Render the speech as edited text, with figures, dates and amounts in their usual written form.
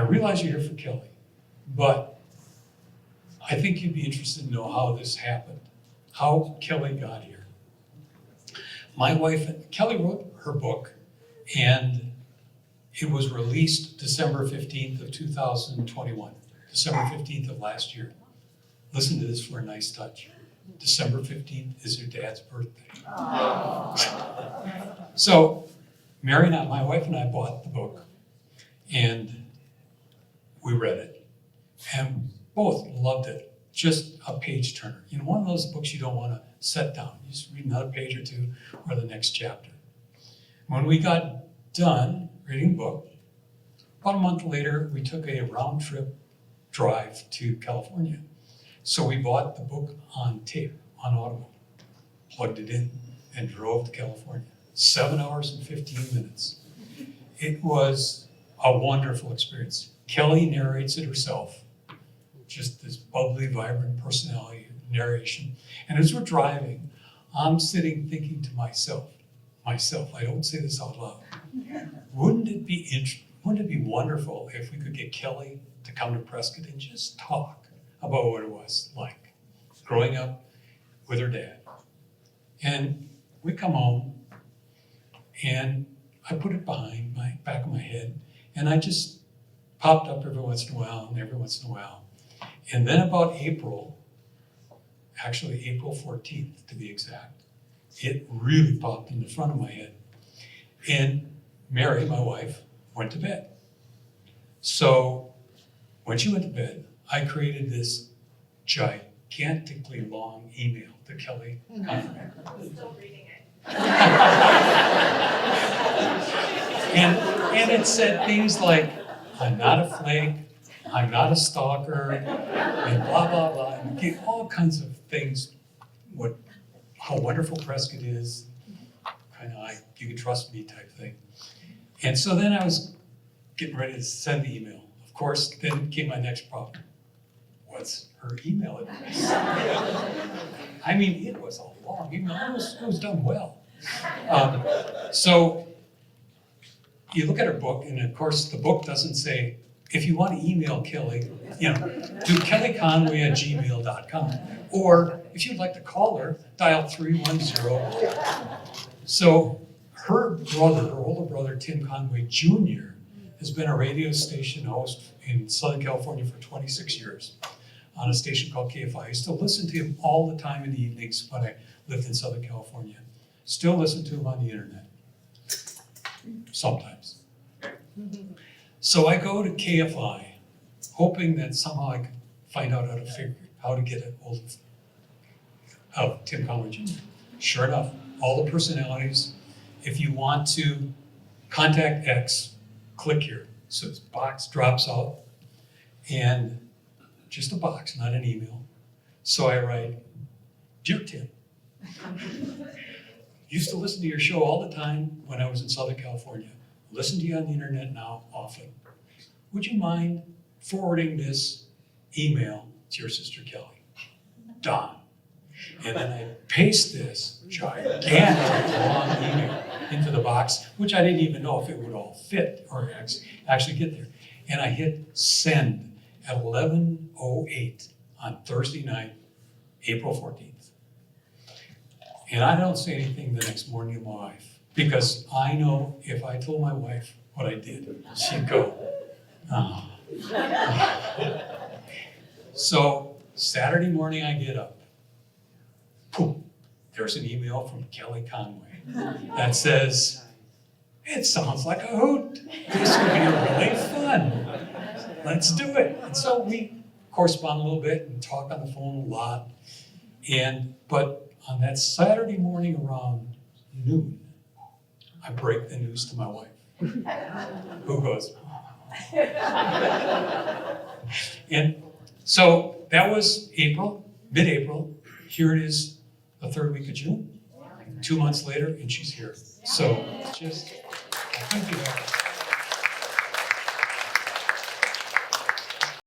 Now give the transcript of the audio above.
realize you're here for Kelly, but I think you'd be interested to know how this happened, how Kelly got here. My wife, Kelly wrote her book, and it was released December 15th of 2021, December 15th of last year. Listen to this for a nice touch. December 15th is her dad's birthday. So Mary and I, my wife and I bought the book, and we read it, and both loved it. Just a page turner. You know, one of those books you don't want to set down. You just read another page or two or the next chapter. When we got done reading the book, about a month later, we took a round trip drive to California. So we bought the book on tape, on Audible, plugged it in, and drove to California. 7 hours and 15 minutes. It was a wonderful experience. Kelly narrates it herself, just this bubbly, vibrant personality narration. And as we're driving, I'm sitting thinking to myself, I don't say this out loud, wouldn't it be wonderful if we could get Kelly to come to Prescott and just talk about what it was like growing up with her dad. And we come home, and I put it behind my back of my head, and I just popped up every once in a while. And then about April 14th to be exact, it really popped in the front of my head. And Mary, my wife, went to bed. So when she went to bed, I created this gigantically long email to Kelly Conway. I'm still reading it. And it said things like, I'm not a flake, I'm not a stalker, and blah, blah, blah, and get all kinds of things, how wonderful Prescott is, kind of like, you can trust me type thing. And so then I was getting ready to send the email. Of course, then came my next problem. What's her email address? I mean, it was a long email. It was done well. So you look at her book, and of course, the book doesn't say, if you want to email Kelly, do kellyconway@gmail.com. Or if you'd like to call her, dial 310. So her older brother, Tim Conway Jr., has been a radio station host in Southern California for 26 years on a station called KFI. I used to listen to him all the time in the evenings when I lived in Southern California. Still listen to him on the internet, sometimes. So I go to KFI, hoping that somehow I could find out how to get a hold of Tim Conway Jr. Sure enough, all the personalities. If you want to contact X, click here. So this box drops out, and just a box, not an email. So I write, Dear Tim, used to listen to your show all the time when I was in Southern California. Listen to you on the internet now often. Would you mind forwarding this email to your sister Kelly? Don. And then I paste this gigantic long email into the box, which I didn't even know if it would all fit or actually get there. And I hit send at 11:08 on Thursday night, April 14th. And I don't say anything the next morning to my wife, because I know if I told my wife what I did, she'd go, oh. So Saturday morning I get up. Boom, there's an email from Kelly Conway that says, it sounds like a hoot. This would be really fun. Let's do it. And so we correspond a little bit and talk on the phone a lot. But on that Saturday morning around noon, I break the news to my wife, who goes, and so that was mid-April. Here it is, the third week of June. 2 months later, and she's here. So just, thank you.